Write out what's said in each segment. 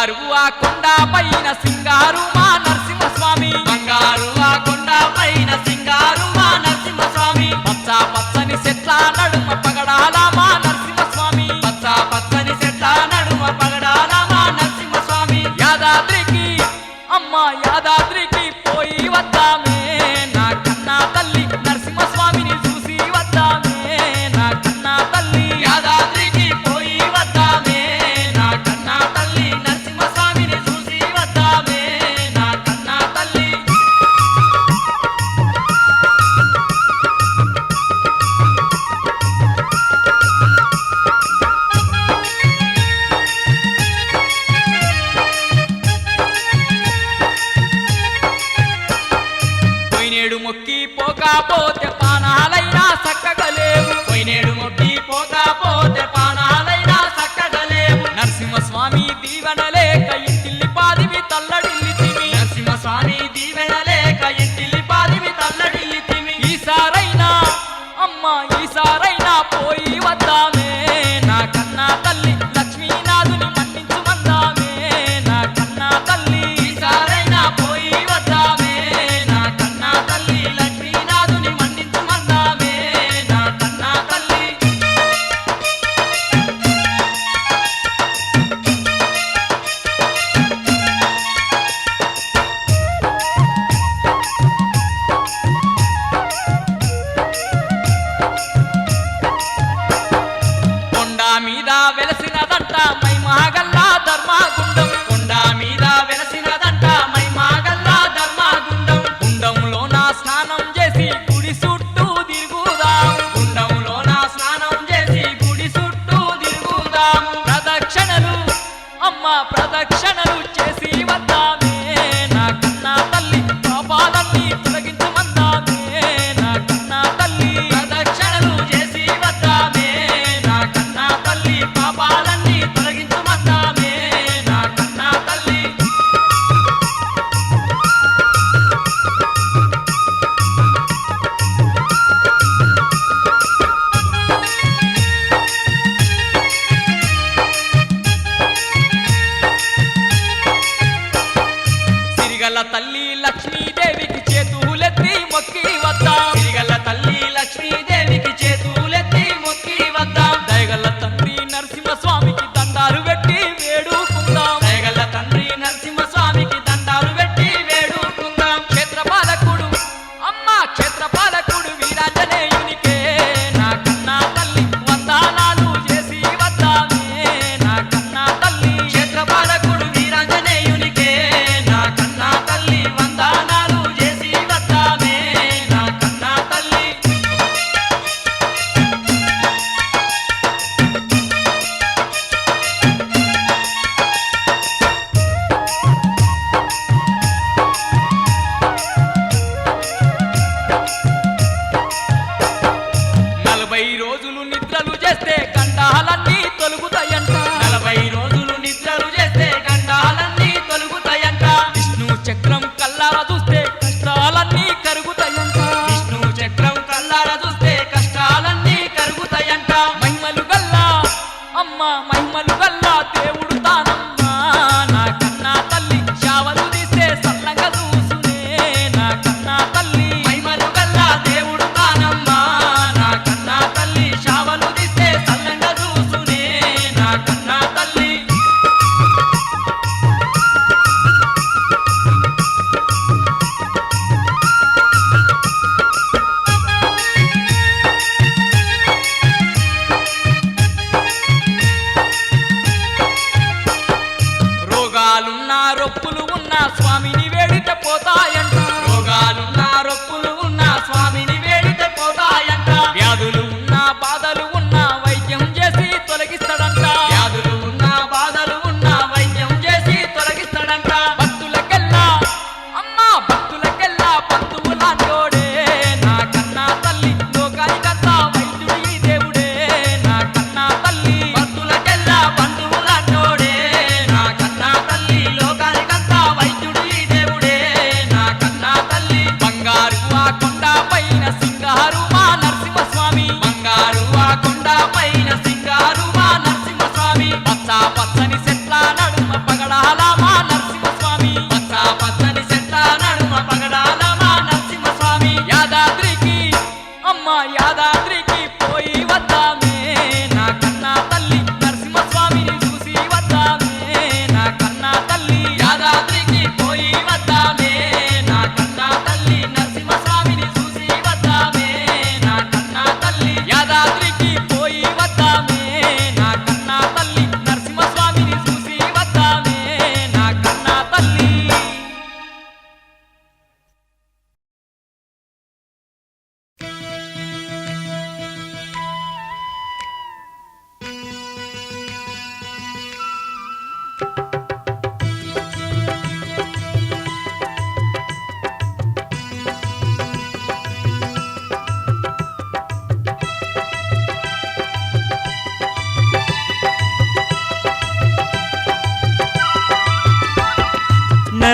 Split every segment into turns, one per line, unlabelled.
బంగారు ఆ కొండ పైన సింగారు మా నరసింహస్వామి
బంగారు ఆ కొండ పైన సింగారు మా నరసింహస్వామి
పచ్చ పచ్చని చెట్ల నడుమ పగడాల మా నరసింహస్వామి
పచ్చ పచ్చని చెట్ల నడుమ పగడాల మా నరసింహస్వామి
యాదాద్రికి అమ్మ యాదాద్రికి పోయి వద్దామే నా కన్నా తల్లి నరసింహస్వామిని చూసి వద్దామే నా కన్నా తల్లి
యాదాద్రికి పోయి వద్దామే నా కన్నా తల్లి నరసింహస్వామిని చూసి వద్దామే నా కన్నా తల్లి
పోయినేడు మొక్కి పోకపోతే పానాలైనా చక్కగా లేవు
పోయినేడు మొక్కి పోకపోతే పానాలైనా చక్కగా లేవు
నరసింహస్వామి దీవెన లేక ఇంటిల్లి పాదివి తల్లడిల్లితివి
నరసింహస్వామి దీవెన లేక ఇంటిల్లి పాదివి తల్లడిల్లితివి
ఈసారైనా అమ్మ ఈసారైనా పోయి వద్దామే నా కన్నా తల్లి లక్ష్మీనాథుని మన్నించు వద్దామే నా కన్నా తల్లి
ఈసారైనా పోయి వద్దామే నా కన్నా తల్లి లక్ష్మీనాథుని మన్నించమందామే నా కన్నా తల్లి
కొండ మీద వెలసినదంట మైమహగల్లా ధర్మగుండం
కొండ మీద వెలసినదంట మైమాగల్లా ధర్మగుండం
గుండంలో నా స్నానం చేసి గుడి చుట్టూ తిరుగుదాం
గుండంలో నా స్నానం చేసి గుడి చుట్టూ తిరుగుదాము
ప్రదక్షిణలు అమ్మ ప్రదక్షిణలు చేసి వద్దామే నా కన్నా తల్లి పాపాలన్నీ తొలగించమందామే నా కన్నా తల్లి
ప్రదక్షిణలు చేసి వద్దామే నా కన్నా తల్లి పాపాలన్నీ తొలగించమందామే నా కన్నా తల్లి
సిరిగల్ల తల్లి లక్ష్మీదేవికి చేతులెత్తి మొక్కి వద్దాం
తిరిగల్ల తల్లి లక్ష్మీదేవికి చేతులెత్తి మొక్కి వద్దాం
దయగల్ల తండ్రి నరసింహస్వామికి దండాలు పెట్టి వేడుకుందాం
దయగల్ల తండ్రి నరసింహస్వామికి దండాలు పెట్టి వేడుకుందాం
క్షేత్రపాలకుడు అమ్మ క్షేత్రపాలకుడు వీరాంజనేయునికే నా కన్నా తల్లి వందనాలు చేసి వద్దామే నా కన్నా తల్లి
క్షేత్రపాలకుడు వీరాంజనేయునికే నా కన్నా తల్లి వందనాలు చేసి వద్దామే నా కన్నా తల్లి
నలభై రోజులు నిద్రలు చేస్తే గండాలన్నీ తొలుగుతాయంట
40 రోజులు నిద్రలు చేస్తే గండాలన్నీ తొలుగుతాయంట
విష్ణు చక్రం కల్లార చూస్తే కష్టాలన్నీ కరుగుతాయంట
విష్ణు చక్రం కల్లార చూస్తే కష్టాలన్నీ కరుగుతాయంట
మహిమలు గల్లా అమ్మ మహిమలు గల్లా దేవుడు తానమ్మా నా కన్నా తల్లి శావలు తీస్తే సల్లంగా చూసునే నా కన్నా తల్లి
మహిమలు గల్లా దేవుడు తానమ్మా నా కన్నా తల్లి శావలు తీస్తే చల్లంగా చూసునే నా కన్నా తల్లి
రోగాలున్నా రొప్పులు ఉన్న స్వామిని వేడితే పోతాయంట
రోగాలున్నా రొప్పులు ఉన్న స్వామిని వేడితే పోతాయంట
వ్యాధులు ఉన్నా బాధలు ఉన్నా వైద్యం చేసి తొలగిస్తాడంట
వ్యాధులు ఉన్న బాధలు ఉన్న వైద్యం చేసి తొలగిస్తాడంట
భక్తులకెల్లా అమ్మ భక్తులకెల్లా బంధువులాంటోడే నా కన్నా తల్లి లోకానికంతా వైద్యుడు ఈ దేవుడే నా కన్నా తల్లి
భక్తులకెల్లా బంధువులంటోడే నా కన్నా తల్లి లోకానికంతా వైద్యుడు ఈ దేవుడే నా కన్నా తల్లి
బంగారు ఆ కొండ పైన సింగారు మా నరసింహస్వామి
బంగారు ఆ కొండ పైన సింగారు మా నరసింహస్వామి
పచ్చ పచ్చని చెట్ల నడుమ పగడాల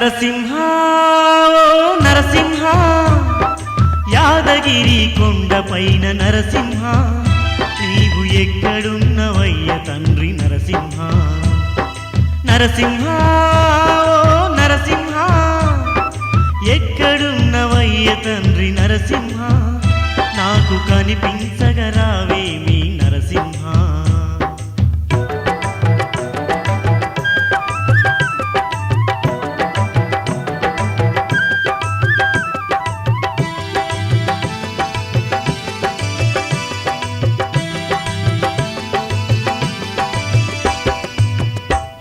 నరసింహ ఓ నరసింహ యాదగిరి కొండపైన నరసింహ నీవు ఎక్కడున్నవయ్య తండ్రి నరసింహ నరసింహ ఓ నరసింహ ఎక్కడున్నవయ్య తండ్రి నరసింహ నాకు కనిపించగరావేమి నరసింహ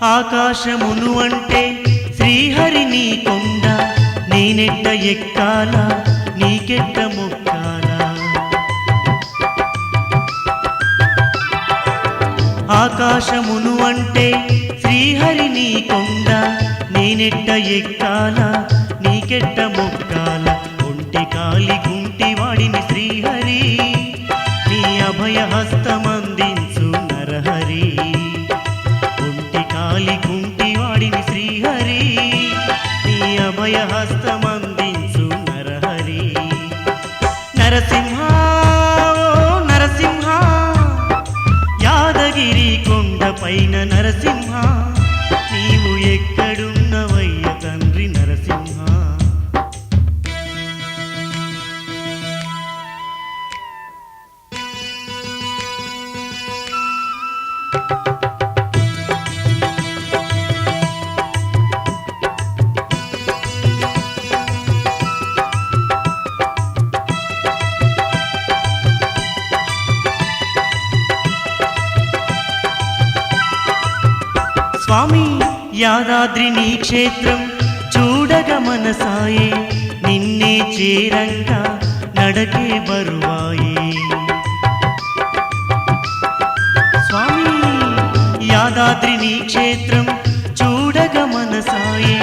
ఆకాశమును అంటే శ్రీహరి నీ కొండ నేనెట్ట ఎక్కాల నీకెట్ట మొక్కాల ఆకాశమును అంటే శ్రీహరి నీ కొండ నేనెట్ట ఎక్కాల నీకెట్ట మొక్కాల ఒంటి కాలి గుంటి వాడిని శ్రీహరి నీ అభయ హస్తమందించు నరహరి కుంటి వాడిని శ్రీహరి నీ అభయ హస్తమందించు నరహరి నరసింహ ఓ నరసింహ యాదగిరి కొండపైన నరసింహ నీవు ఎక్కడున్నవయ్య తండ్రి నరసింహ స్వామి యాదాద్రి నీ క్షేత్రం చూడగ మనసాయే నిన్నే చేరంగా నడకే బరువాయే స్వామి యాదాద్రి నీ క్షేత్రం చూడగ మనసాయే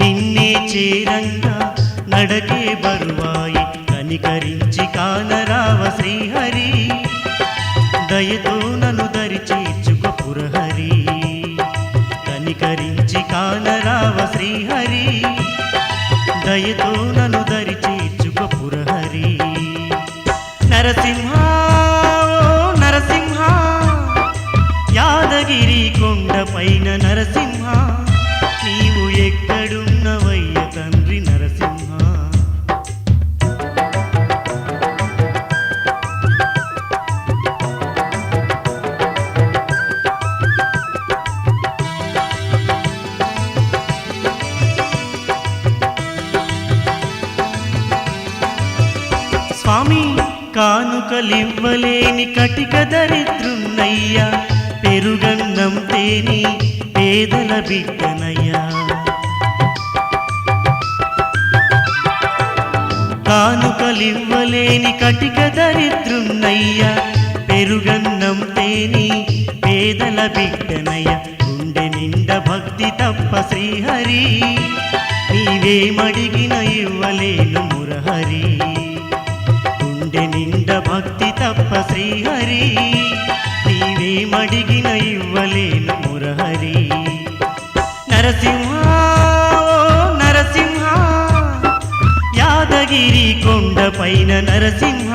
నిన్నే చేరంగా నడకే బరువాయే కనికరించి కానరావ శ్రీహరి దయతో నన్ను దరి చేర్చుక పురహరి కనికరించి కానరావ శ్రీహరి దయతో నన్ను దరి చేర్చుక పురహరి నరసింహ ఓ నరసింహ యాదగిరి కొండపైన నరసింహ నీవు ఎక్కడున్నవయ్య తండ్రి నరసింహ స్వామి కానుకలివ్వలేని కటిక దరిద్రున్నయ్యా పెరుగన్నం తేని పేదల బిడ్డనయ్యా కానుకలివ్వలేని కటిక దరిద్రున్నయ్యా పెరుగన్నం తేని పేదల బిడ్డనయ్యా గుండె నిండా భక్తి తప్ప శ్రీహరి నీవేమడిగిన ఇవ్వలేను మురహరి గుండె నిండా భక్తి తప్ప శ్రీహరి నీవేమడిగిన ఇవ్వలేను మురహరి నరసింహ ఓ నరసింహ యాదగిరి కొండపైన నరసింహ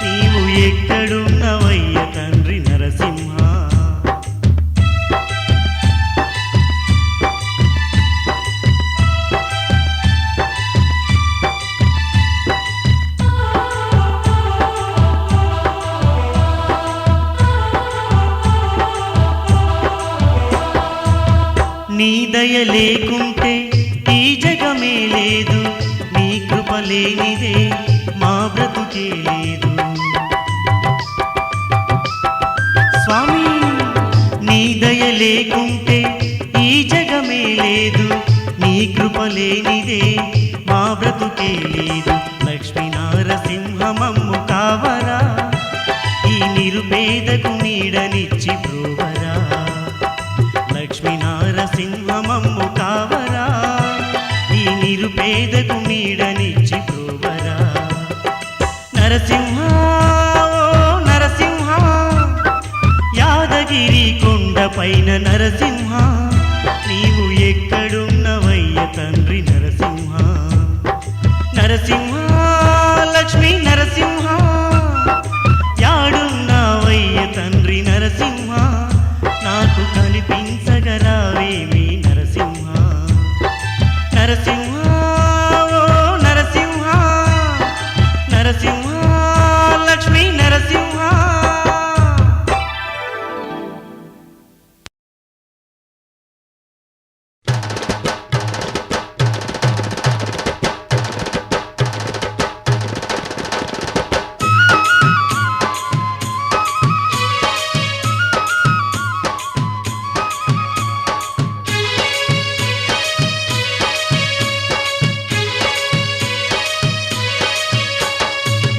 నీవు ఎక్కడున్నవయ్య తండ్రి నరసింహ నీ దయ లేకుంటే ఈ జగమే లేదు నీ కృప లేనిదే మా బ్రతుకే లేదు స్వామి నీ దయ లేకుంటే ఈ జగమే లేదు నీ కృప లేనిదే మా బ్రతుకే లేదు లక్ష్మీ నారసింహమమ్ము కావరా ఈ నిరుపేదకు నీడనిచ్చి బ్రోవరా లక్ష్మీ నారసింహమమ్ము కావరా ఈ నిరుపేదకు నీడనిచ్చి బ్రోవరా నరసింహ ఓ నరసింహ యాదగిరి కొండపైన నరసింహ నీవు ఎక్కడున్నవయ్య తండ్రి నరసింహ నరసింహ లక్ష్మీ నరసింహ యాడున్నావయ్య తండ్రి నరసింహ నాకు కనిపించగరావేమి నరసింహ నరసింహ ఓ నరసింహ నరసింహ లక్ష్మీ నరసింహ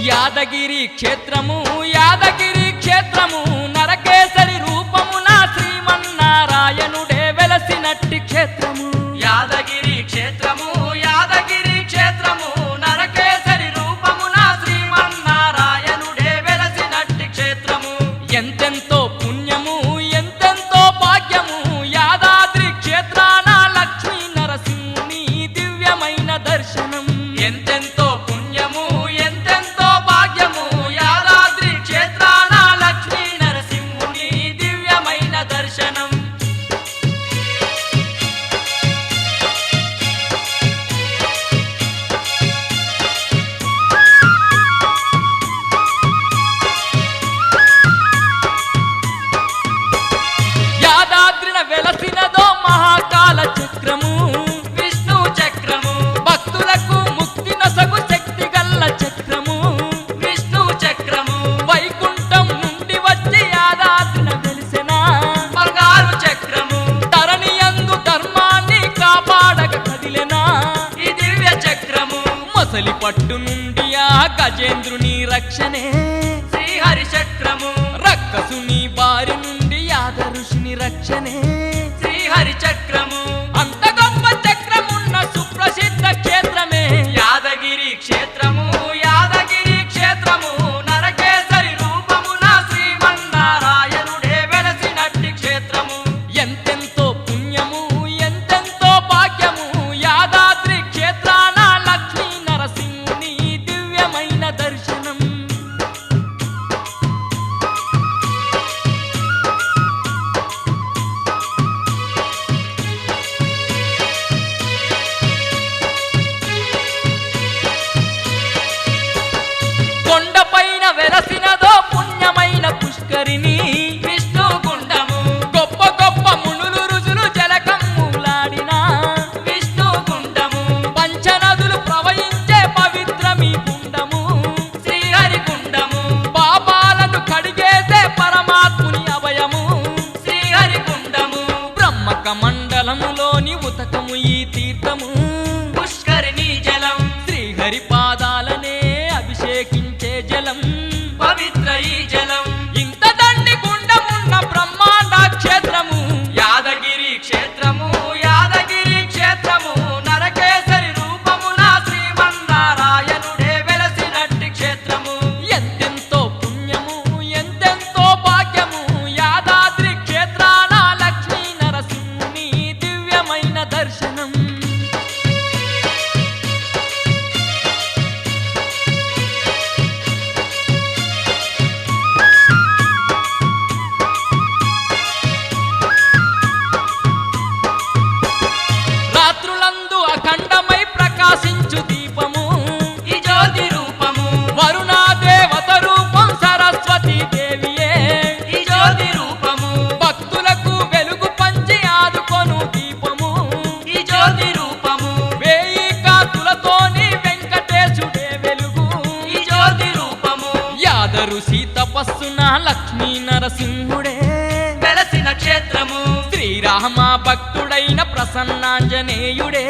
యాదగిరి క్షేత్రము నరకేసరి రూపమున శ్రీమన్నారాయణుడే వెలసినట్టి క్షేత్రము
యాదగిరి క్షేత్రము నరకేసరి రూపమున శ్రీమన్నారాయణుడే వెలసినట్టి క్షేత్రము
ఎంతెంతో పుణ్యము ఎంతెంతో భాగ్యము యాదాద్రి క్షేత్రాన లక్ష్మీ నరసింహుని దివ్యమైన దర్శనం
ఎంతెంతో పుణ్యము ఎంతెంతో భాగ్యము యాదాద్రి క్షేత్రాన లక్ష్మీ నరసింహుని దివ్యమైన దర్శనం
యాదాద్రిన వెలసినదో మహాకాల చక్రము
విష్ణు చక్రము
భక్తులకు ముక్తి నొసగు శక్తి గల్ల చక్రము
విష్ణు చక్రము
వైకుంఠం నుండి వచ్చి యాదాద్రిన వెలిసెనా
బంగారు చక్రము
ధరణియందు ధర్మాన్ని కాపాడక కదిలెనా
ఈ దివ్య చక్రము
మొసలి పట్టు నుండి ఆ గజేంద్రుని రక్షణే
శ్రీహరి చక్రము
రక్కసుని బారి నుండి యాద ఋషిని రక్షణే
శ్రీహరి చక్రము
అంత గొప్ప చక్రమున్న సుప్రసిద్ధ క్షేత్రమే
యాదగిరి క్షేత్రము నరకేసరి రూపమున శ్రీమన్నారాయణుడే వెలసినట్టి క్షేత్రము
ఎంతెంతో పుణ్యము ఎంతెంతో భాగ్యము యాదాద్రి క్షేత్రాన లక్ష్మీ నరసింహుని దివ్యమైన దర్శనం కొండపైన వెలసినదో పుణ్యమైన పుష్కరిణి
విష్ణు గుండము
గొప్ప గొప్ప మునులు రుజులు జలకమ్ములాడిన
విష్ణు గుండము
పంచనదులు ప్రవహించే పవిత్రమీ గుండము
శ్రీహరి గుండము
పాపాలను కడిగేసే పరమాత్ముని అభయము
శ్రీహరి గుండము
బ్రహ్మక మండలములోని ఉతకము ఈ తీర్థము
పుష్కరిణి జలం
శ్రీహరి పాదాలనే అభిషేకించే జలం
పవిత్ర ఈ జలం
ఇంత దండి గుండమున్న బ్రహ్మాండ క్షేత్రము
యాదగిరి క్షేత్రము నరకేసరి రూపమున శ్రీమన్నారాయణుడే వెలసినట్టి క్షేత్రము
ఎంతెంతో పుణ్యము ఎంతెంతో భాగ్యము యాదాద్రి క్షేత్రాన లక్ష్మీ నరసింహుని దివ్యమైన దర్శనం రాత్రులందు అఖండమై ప్రకాశించు దీపము
ఈ జ్యోతి రూపము
వరుణా దేవత రూపం సరస్వతీ దేవియే
ఈ జ్యోతి రూపము
భక్తులకు వెలుగు పంచి ఆదుకొను దీపము
ఈ జ్యోతి రూపము
వేయి కాంతులతోని వెంకటేశుడే వెలుగు
ఈ జ్యోతి రూపము
యాద ఋషి తపస్సున లక్ష్మీ నరసింహుడే
వెలసిన క్షేత్రము
శ్రీరామ భక్తుడైన ప్రసన్నాంజనేయుడే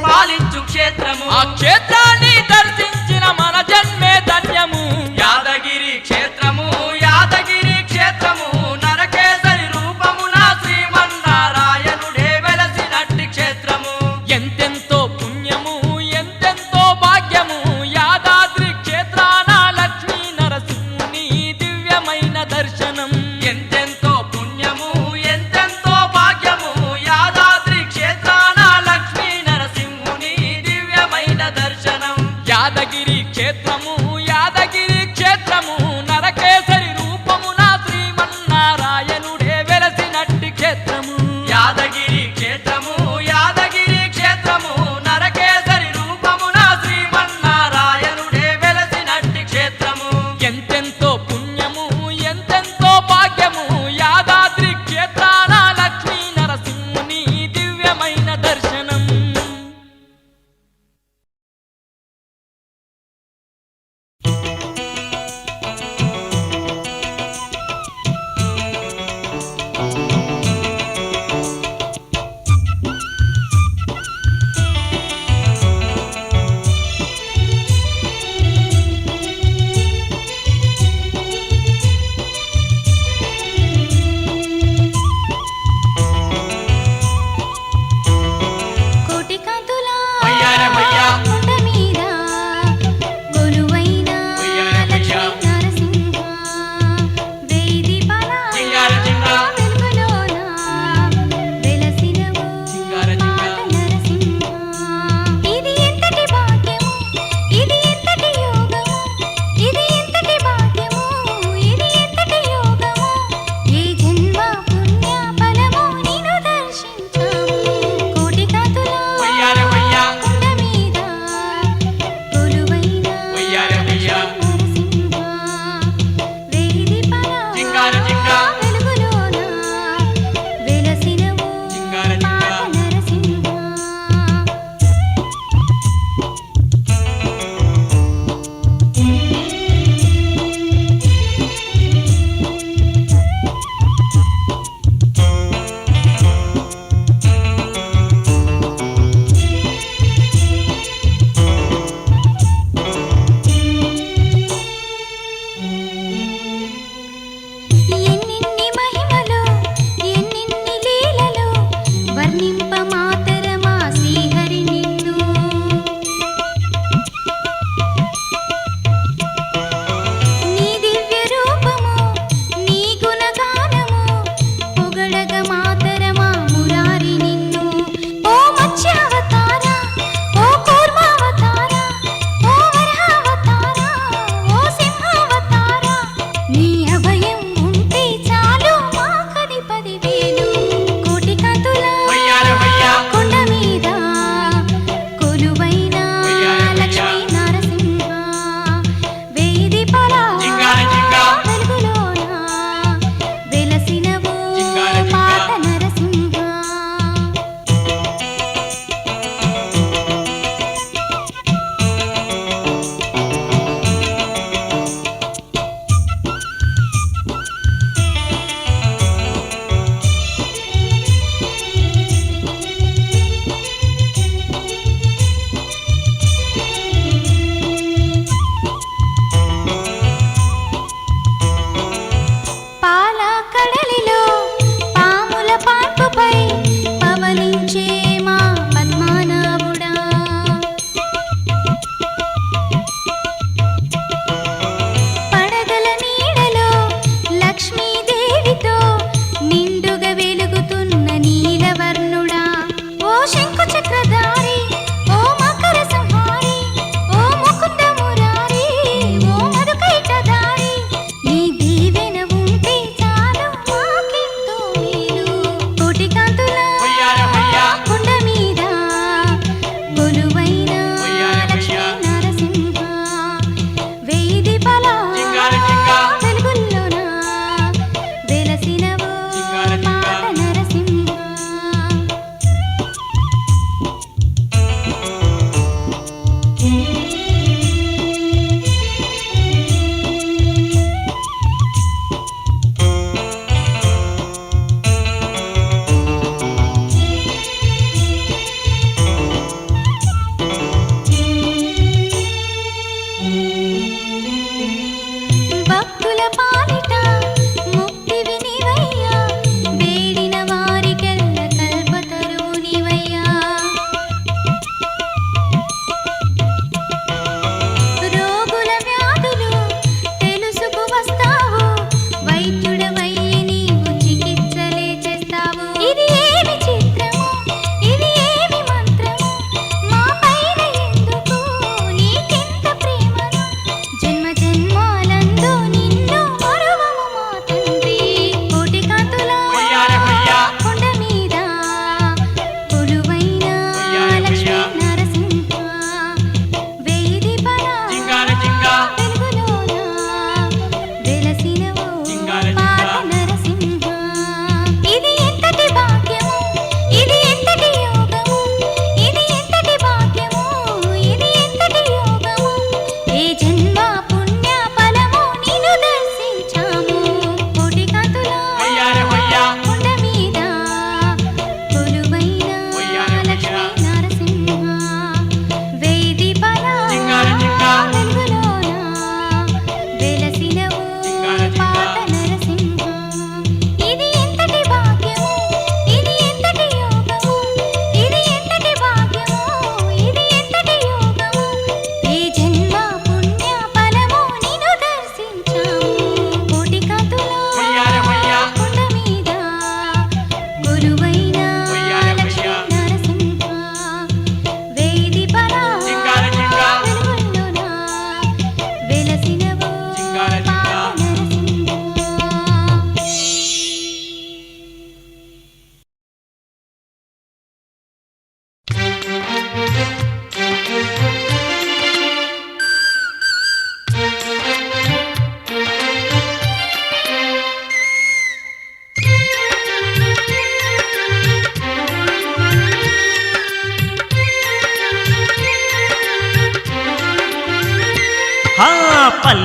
పాలించు క్షేత్రము
ఆ క్షేత్రాన్ని దర్శించిన మన జన్మే ధన్యము
యాదగిరి క్షేత్రము నరకేసరి రూపమున శ్రీమన్నారాయణుడే వెలసినట్టి క్షేత్రము
ఎంతెంతో పుణ్యము ఎంతెంతో భాగ్యము యాదాద్రి క్షేత్రాన లక్ష్మీ నరసింహుని దివ్యమైన దర్శనం
ఎంతెంతో పుణ్యము ఎంతెంతో భాగ్యము యాదాద్రి క్షేత్రాన లక్ష్మీ నరసింహ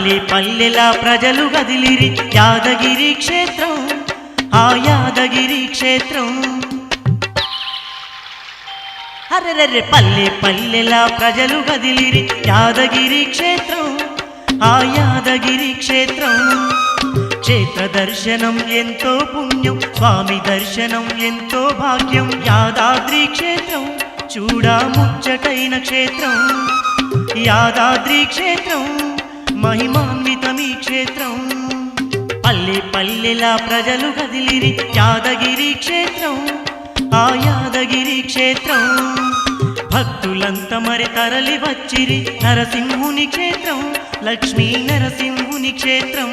పల్లె పల్లెలా ప్రజలు గదిలిరి యాదగిరి క్షేత్రం ఆ యాదగిరి క్షేత్రం అరెరెర్రె పల్లె పల్లెలా ప్రజలు గదిలిరి యాదగిరి క్షేత్రం ఆ యాదగిరి క్షేత్రం క్షేత్ర దర్శనం ఎంతో పుణ్యం స్వామి దర్శనం ఎంతో భాగ్యం యాదాద్రి క్షేత్రం చూడా ముచ్చటైన క్షేత్రం యాదాద్రి క్షేత్రం మహిమాన్వితమీ క్షేత్రం పల్లె పల్లెలా ప్రజలు కదిలిరి యాదగిరి క్షేత్రం ఆ యాదగిరి క్షేత్రం భక్తులంత మరి తరలి వచ్చిరి నరసింహుని క్షేత్రం లక్ష్మీ నరసింహుని క్షేత్రం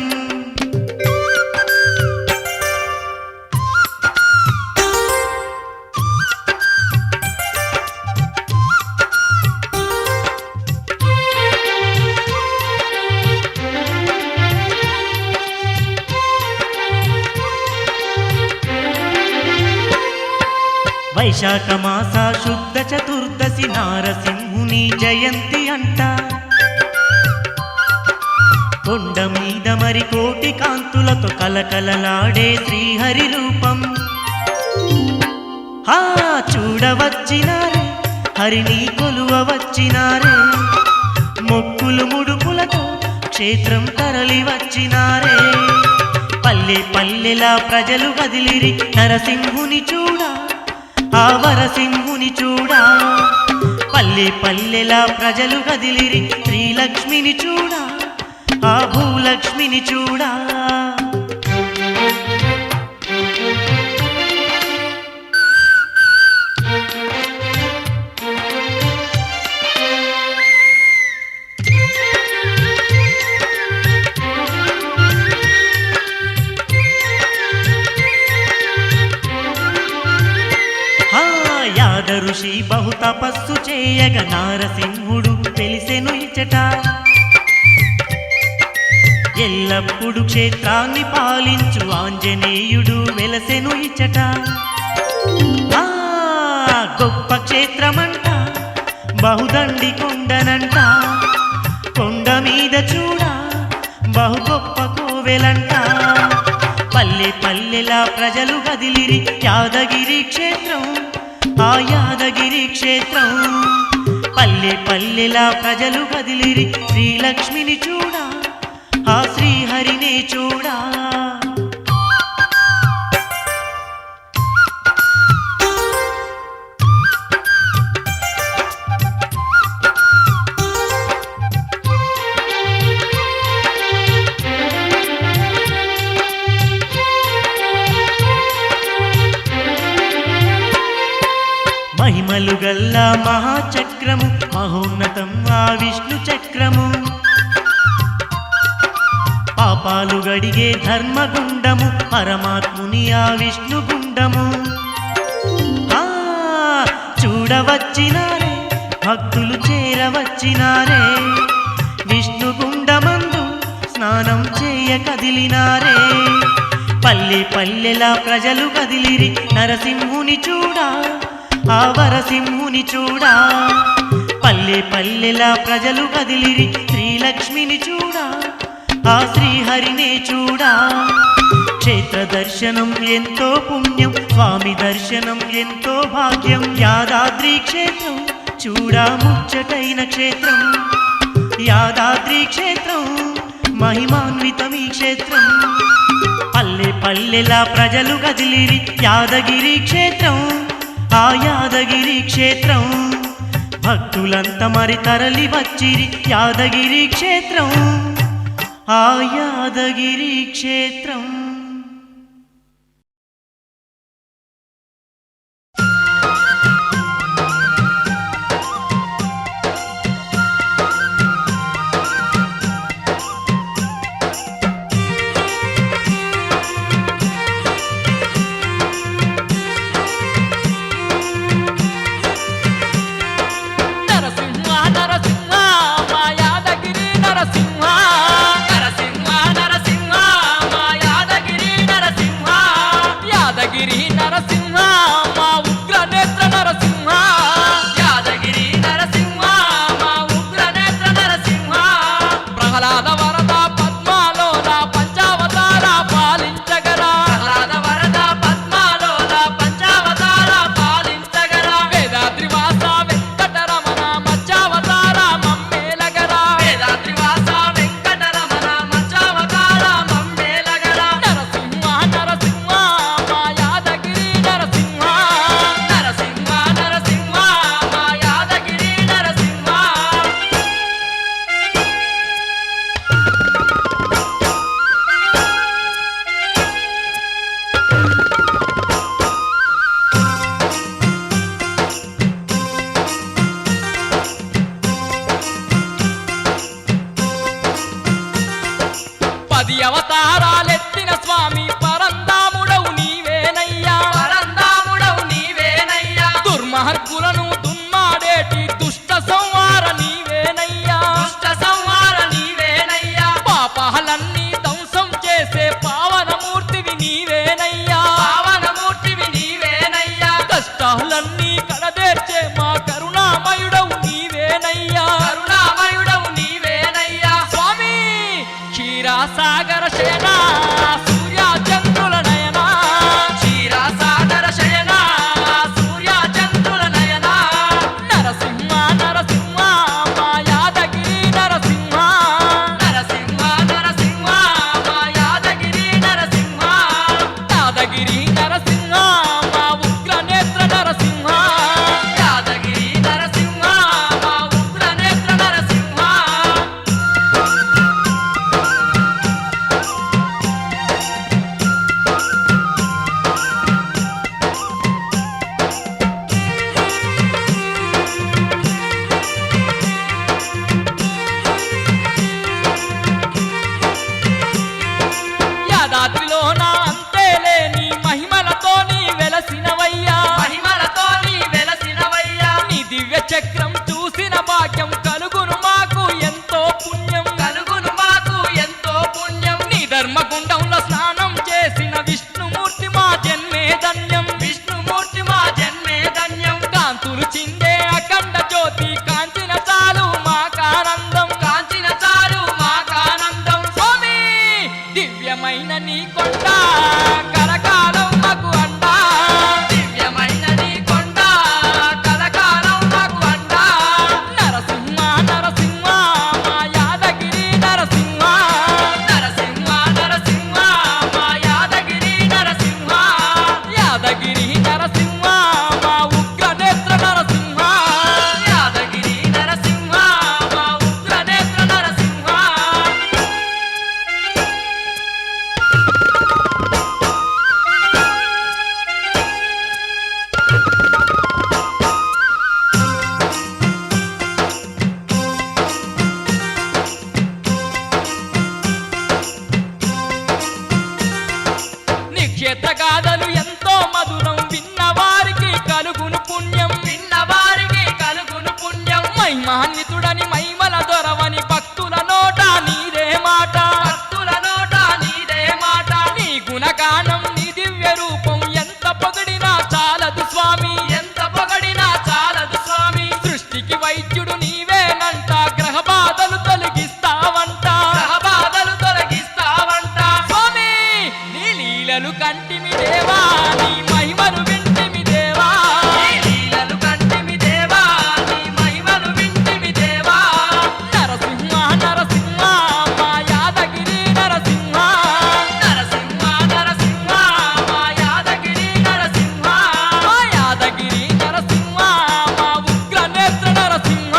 వైశాఖ మాస శుద్ధ చతుర్దశి నారసింహుని జయంతి అంట కొండ మీద మరి కోటి కాంతులతో కలకలలాడే శ్రీహరి రూపం చూడవచ్చినారే హరిని కొలువ వచ్చినారే మొక్కులు ముడుపులతో క్షేత్రం తరలి వచ్చినారే పల్లె పల్లెలా ప్రజలు కదిలిరి నరసింహుని చూడా ఆ వరసింహుని చూడా పల్లె పల్లెలా ప్రజలు కదిలిరి శ్రీలక్ష్మిని చూడా ఆ భూలక్ష్మిని చూడా ఋషి బహు తపస్సు చేయగ నారసింహుడు తెలిసెను ఇచ్చట ఎల్లప్పుడు క్షేత్రాన్ని పాలించు ఆంజనేయుడు వెలసెను ఇచ్చట గొప్ప క్షేత్రమంట బహుదండి కొండనంట కొండ మీద చూడా బహు గొప్ప కోవెలంట పల్లె పల్లెలా ప్రజలు కదిలిరి యాదగిరి క్షేత్రం ఆ యాదగిరి క్షేత్రం పల్లె పల్లెలా ప్రజలు కదిలిరి శ్రీలక్ష్మిని చూడా ఆ శ్రీహరినే చూడా మహిమలు గల్లా మహాచక్రము మహోన్నతం ఆ విష్ణు చక్రము పాపాలు గడిగే ధర్మగుండము పరమాత్ముని ఆ విష్ణు గుండము చూడవచ్చినారే భక్తులు చేరవచ్చినారే విష్ణు గుండమందు స్నానం చేయ కదిలినారే పల్లె పల్లెలా ప్రజలు కదిలిరి నరసింహుని చూడా ఆ వరసింహుని చూడా పల్లె పల్లెలా ప్రజలు కదిలిరి శ్రీలక్ష్మిని చూడా ఆ శ్రీహరినే చూడా క్షేత్ర దర్శనం ఎంతో పుణ్యం స్వామి దర్శనం ఎంతో భాగ్యం యాదాద్రి క్షేత్రం చూడా ముచ్చటైన క్షేత్రం యాదాద్రి క్షేత్రం మహిమాన్వితమీ క్షేత్రం పల్లె పల్లెలా ప్రజలు కదిలిరి యాదగిరి క్షేత్రం ఆ యాదగిరి క్షేత్రం భక్తులంత మరి తరలి వచ్చిరి యాదగిరి క్షేత్రం ఆ యాదగిరి క్షేత్రం
నరసింహ నరసింహ మా యాదగిరి దుర్మార్గులను దున్మాడేటి దుష్ట సంహార నీవేనయ్యా
దుష్ట సంహార నీవేనయ్యా
పాపాలన్నీ ధ్వంసం చేసే పావనమూర్తివి నీవేనయ్యా
పావనమూర్తివి నీవేనయ్యా
కష్టాలన్నీ కడదేర్చే మా కరుణామయుడవు నీవేనయ్యా
కరుణామయుడవు నీవేనయ్యా
స్వామి క్షీరాసాగర శయనా సూర్య చంద్రుల నయనా
క్షీరసాగర శయనా సూర్య చంద్రుల నయనా
నరసింహ నరసింహ మా యాదగిరి నరసింహ
నరసింహ నరసింహ మా యాదగిరి నరసింహ
యాదగిరి నరసింహ మా ఉగ్రనేత్ర నరసింహ
యాదగిరి నరసింహ మా ఉగ్రనేత్ర నరసింహ
యాదాద్రిలోన అంతేలేని మహిమలతో నీ వెలసినవయ్యా
మహిమలతో నీ వెలసినవయ్యా
నీ దివ్య చక్రం చూసిన భాగ్యం కలుగును మాకు ఎంతో పుణ్యం
కలుగును మాకు ఎంతో పుణ్యం
నీ ధర్మగుండంలో స్నానం చేసిన విష్ణుమూర్తి మా జన్మే ధన్యం
విష్ణుమూర్తి మా జన్మే ధన్యం
కాంతులు చిందే అఖండ జ్యోతి కాంచిన చాలు మాకానందం
కాంచిన చాలు మాకానందం
స్వామి దివ్యమైన నీ కొండ కలకాలం మాకు అండా
దివ్యమైన నీ కొండ కలకాలం మాకు అంట
నరసింహ నరసింహ మా యాదగిరి నరసింహ
నరసింహ నరసింహ మా యాదగిరి నరసింహ
యాదగిరి నరసింహ మా ఉగ్రనేత్ర నరసింహ
యాదగిరి నరసింహ మా ఉగ్రనేత్ర నరసింహ
నీ క్షేత్ర గాథలు ఎంతో మధురం విన్న వారికి కలుగును పుణ్యం
విన్న వారికి కలుగును పుణ్యం
మహిమాన్వితుడని మహిమల దొరవని భక్తుల నోట నీదే మాట
భక్తుల నోట నీదే మాట
నీ గుణగానం నీ దివ్య రూపం ఎంత పొగిడినా చాలదు స్వామి
ఎంత పొగడినా చాలదు స్వామి
సృష్టికి వైద్యుడు నీవేనంట గ్రహ బాధలు తొలగిస్తావంట
గ్రహ బాధలు తొలగిస్తావంట
స్వామి నీ లీలలు కంటిమి దేవా నీ మహిమలు వింటిమి దేవా
నీ లీలలు కంటిమి దేవా నీ మహిమలు వింటిమి దేవా
నరసింహ నరసింహ మా యాదగిరి నరసింహ
నరసింహ నరసింహ మా యాదగిరి నరసింహ
మా యాదగిరి నరసింహ మా ఉగ్రనేత్ర నరసింహ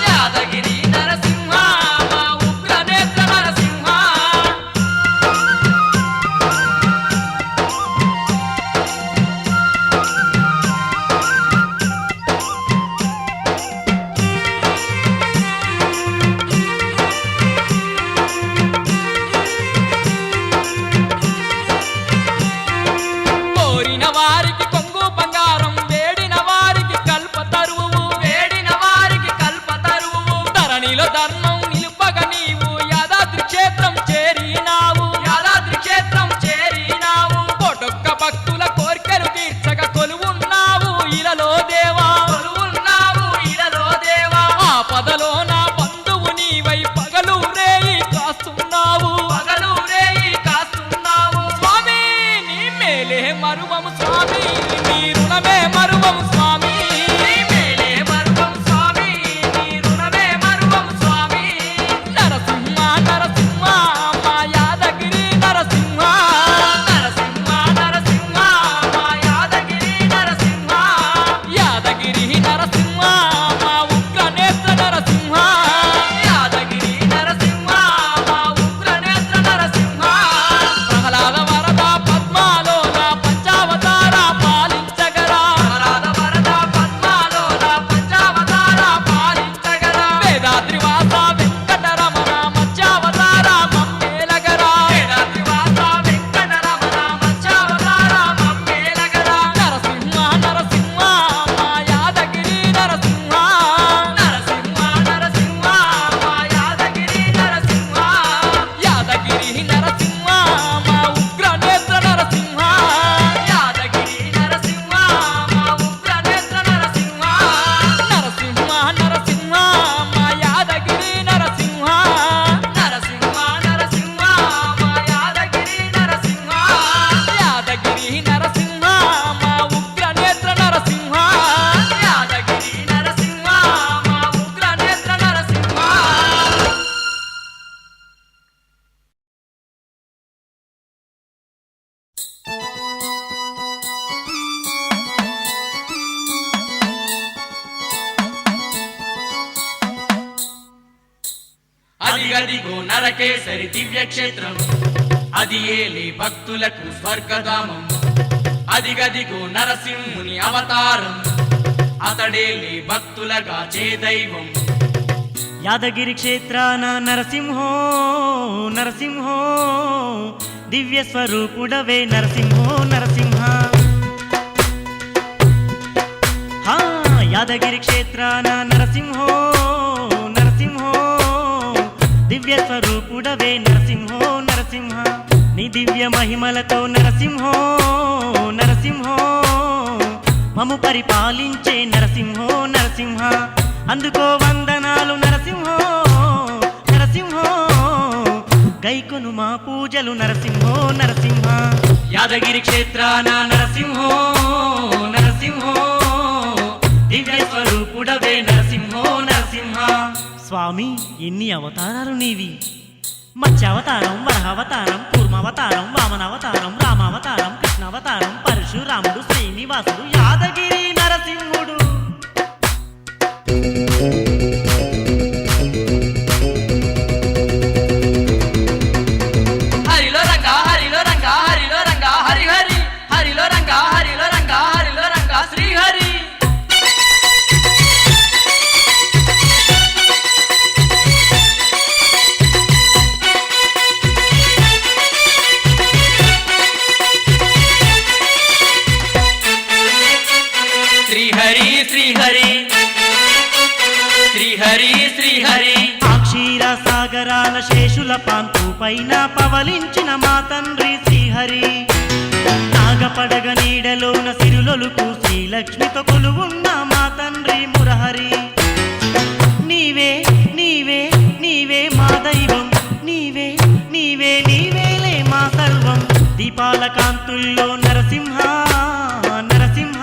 యాదగిరి నరసింహ మా ఉగ్రనేత్ర నరసింహ
కోరిన వారికి కొంగు బంగారం వేడిన వారికి కల్పతరువు
వేడిన వారికి కల్పతరువు
ధరణిలో ధర్మం నిలుపగ నీవు యాదాద్రి క్షేత్రం చేరినావు
యాదాద్రి క్షేత్రం చేరినావు
కోటొక్క భక్తుల కోర్కెలు తీర్చగ కొలువున్నావు ఇలలో దేవా
కొలువున్నావు ఇలలో దేవా
ఆపదలో నా బంధువు నీవై పగలు రేయి కాస్తున్నావు
పగలు రేయి కాస్తున్నావు
స్వామి నీ మేలే మరువము స్వామి నీ రుణమే మరువము స్వామి
నీ మేలే మరువం స్వామి నీ రుణమే మరువం స్వామి
నరసింహ నరసింహ మా యాదగిరి నరసింహ
నరసింహ నరసింహ మా యాదగిరి నరసింహ అదిగదిగో నరకేసరి దివ్య క్షేత్రం అది ఏలే భక్తులకు స్వర్గధామం అదిగదిగో నరసింహుని అవతారం అతడేలే భక్తులగా చే దైవం
యాదగిరి క్షేత్రాన నరసింహో నరసింహో దివ్య స్వరూపుడవే నరసింహో నరసింహ హా యాదగిరి క్షేత్రాన నరసింహో నరసింహో దివ్య స్వరూపుడవే నరసింహో నరసింహ నీ దివ్య మహిమలతో నరసింహో నరసింహో మము పరిపాలించే నరసింహో నరసింహ అందుకో వందనాలు నరసింహో నరసింహో గైకొను మా పూజలు నరసింహో నరసింహ యాదగిరి క్షేత్రాన నరసింహో నరసింహో దివ్య స్వరూపుడవే నరసింహో నరసింహ స్వామి ఎన్ని అవతారాలు నీవి మత్స్యావతారం వరహావతారం కూర్మావతారం వామనావతారం రామావతారం కృష్ణావతారం పరశురాముడు శ్రీనివాసుడు యాదగిరి నరసింహుడు
హరిలో రంగా హరిలో రంగా హరిలో రంగా హరి హరి హరిలో రంగా హరిలో రంగా హరిలో రంగా శ్రీహరి శ్రీహరి శ్రీహరి శ్రీహరి శ్రీహరి
క్షీర సాగరాల శేషుల పాంతు పైన పవలించిన మా తండ్రి శ్రీహరి నాగపడగ నీడలోన సిరులొలుకు శ్రీలక్ష్మితో కొలువున్న మా తండ్రి మురహరి నీవే నీవే నీవే మా దైవం నీవే నీవే నీవేలే మా సర్వం దీపాల కాంతుల్లో నరసింహ నరసింహ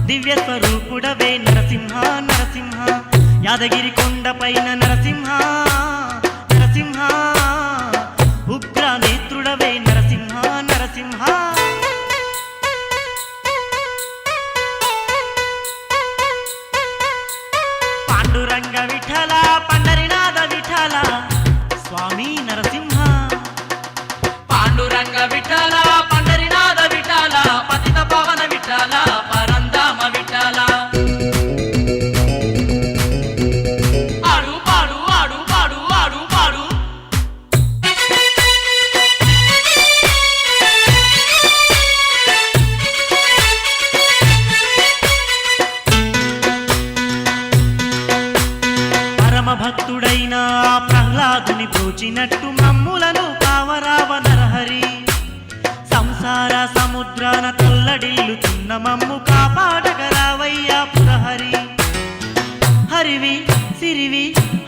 దివ్య స్వరూపుడవే నరసింహ నరసింహ యాదగిరి కొండపైన నరసింహ నరసింహ ఉగ్ర నేత్రుడవే నరసింహ నరసింహ పాండురంగ విఠల పండరినాథ విఠల స్వామి నరసింహ
పాండురంగ విఠల పండరినాథ విఠల పతిత పవన విఠల పరంధామ విఠల ఆడు పాడు ఆడు పాడు ఆడు పాడు
పరమ భక్తుడైన ఆ ప్రహ్లాదుని బ్రోచినట్టు మమ్ములను కావరావ నరహరి సంసార సముద్రాన తల్లడిల్లుతున్న మమ్ము కాపాడగరావయ్యా పురహరి హరివి సిరివి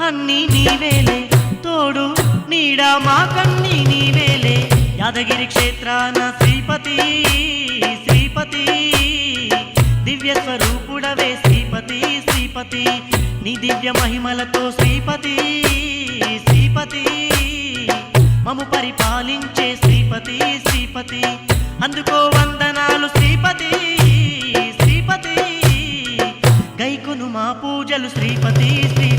అన్నీ నీవేలే తోడు నీడ మా కన్నీ నీవేలే యాదగిరి క్షేత్రాన శ్రీపతి శ్రీపతి దివ్య స్వరూపుడవే శ్రీపతి శ్రీపతి నీ దివ్య మహిమలతో శ్రీపతి శ్రీపతి మము పరిపాలించే శ్రీపతి శ్రీపతి అందుకో వందనాలు శ్రీపతి శ్రీపతి గైకొను మా పూజలు శ్రీపతి శ్రీ